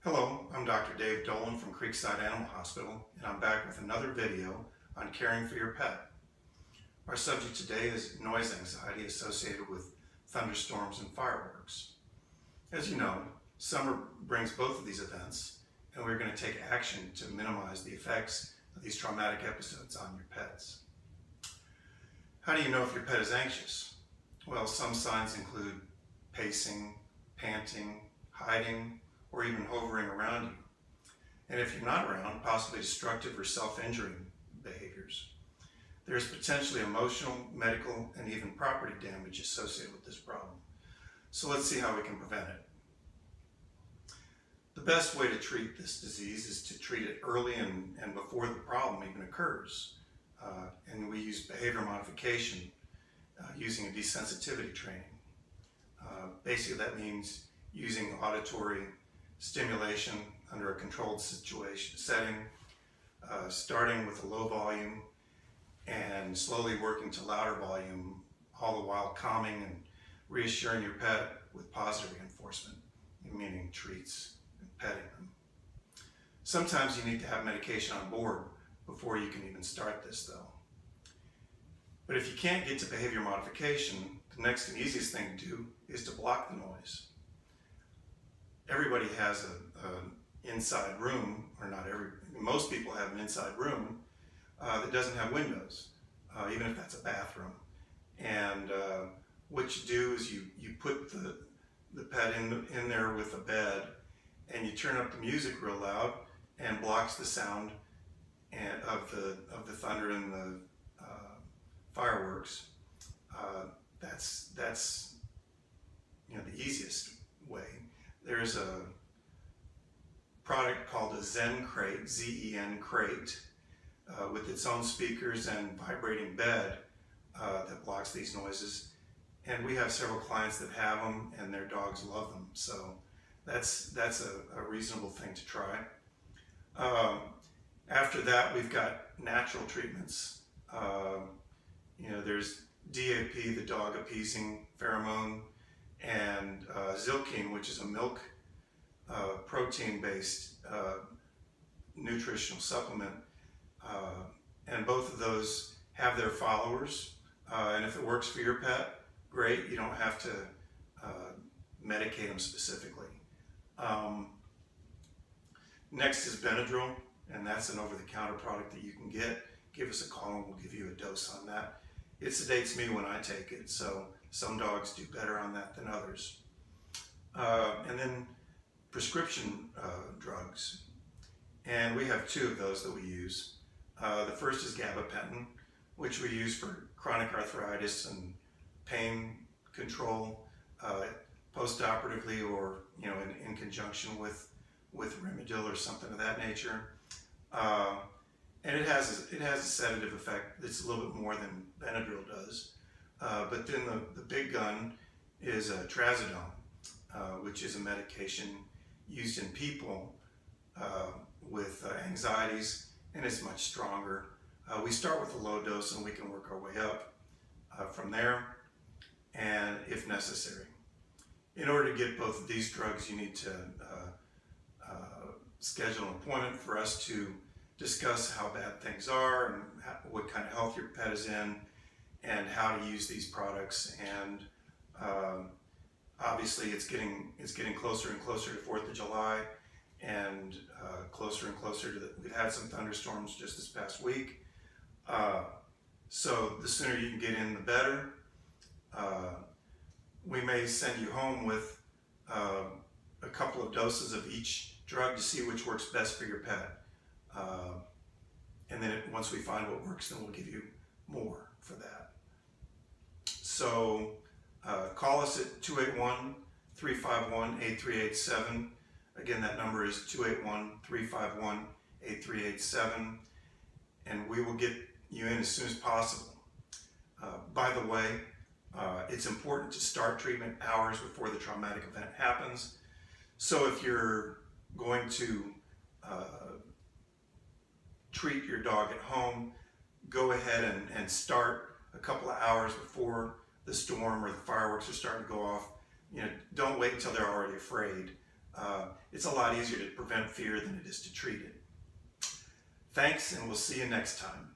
Hello, I'm Dr. Dave Dolan from Creekside Animal Hospital, and I'm back with another video on caring for your pet. Our subject today is noise anxiety associated with thunderstorms and fireworks. As you know, summer brings both of these events, and we're going to take action to minimize the effects of these traumatic episodes on your pets. How do you know if your pet is anxious? Well, some signs include pacing, panting, hiding, or even hovering around you. And if you're not around, possibly destructive or self-injuring behaviors. There's potentially emotional, medical, and even property damage associated with this problem. So let's see how we can prevent it. The best way to treat this disease is to treat it early and before the problem even occurs. And we use behavior modification using a desensitivity training. Basically that means using auditory stimulation under a controlled setting, starting with a low volume and slowly working to louder volume, all the while calming and reassuring your pet with positive reinforcement, meaning treats and petting them. Sometimes you need to have medication on board before you can even start this though. But if you can't get to behavior modification, the next and easiest thing to do is to block the noise. Everybody has an inside room, or most people have an inside room that doesn't have windows, even if that's a bathroom. And what you do is you put the pet in there with a bed, and you turn up the music real loud and blocks the sound of the thunder and the fireworks. That's the easiest way. There's a product called a Zen Crate, Z-E-N Crate, with its own speakers and vibrating bed that blocks these noises. And we have several clients that have them, and their dogs love them. So that's a reasonable thing to try. After that, we've got natural treatments. There's DAP, the dog appeasing pheromone, and Zilkene, which is a milk protein-based nutritional supplement. And both of those have their followers. And if it works for your pet, great. You don't have to medicate them specifically. Next is Benadryl, and that's an over-the-counter product that you can get. Give us a call and we'll give you a dose on that. It sedates me when I take it, so some dogs do better on that than others. And then prescription drugs. And we have two of those that we use. The first is gabapentin, which we use for chronic arthritis and pain control post-operatively, or in conjunction with Rimadyl or something of that nature. And it has a sedative effect that's a little bit more than Benadryl does. But then the big gun is trazodone, which is a medication used in people with anxieties, and it's much stronger. We start with a low dose and we can work our way up from there, and if necessary. In order to get both of these drugs, you need to schedule an appointment for us to discuss how bad things are and what kind of health your pet is in and how to use these products. And obviously it's getting closer and closer to 4th of July, and closer and closer to we've had some thunderstorms just this past week. So the sooner you can get in, the better. We may send you home with a couple of doses of each drug to see which works best for your pet. And then once we find what works, then we'll give you more for that. So call us at 281-351-8387. Again, that number is 281-351-8387. And we will get you in as soon as possible. By the way, it's important to start treatment hours before the traumatic event happens. So if you're going to treat your dog at home, go ahead and start a couple of hours before the storm or the fireworks are starting to go off. Don't wait until they're already afraid. It's a lot easier to prevent fear than it is to treat it. Thanks, and we'll see you next time.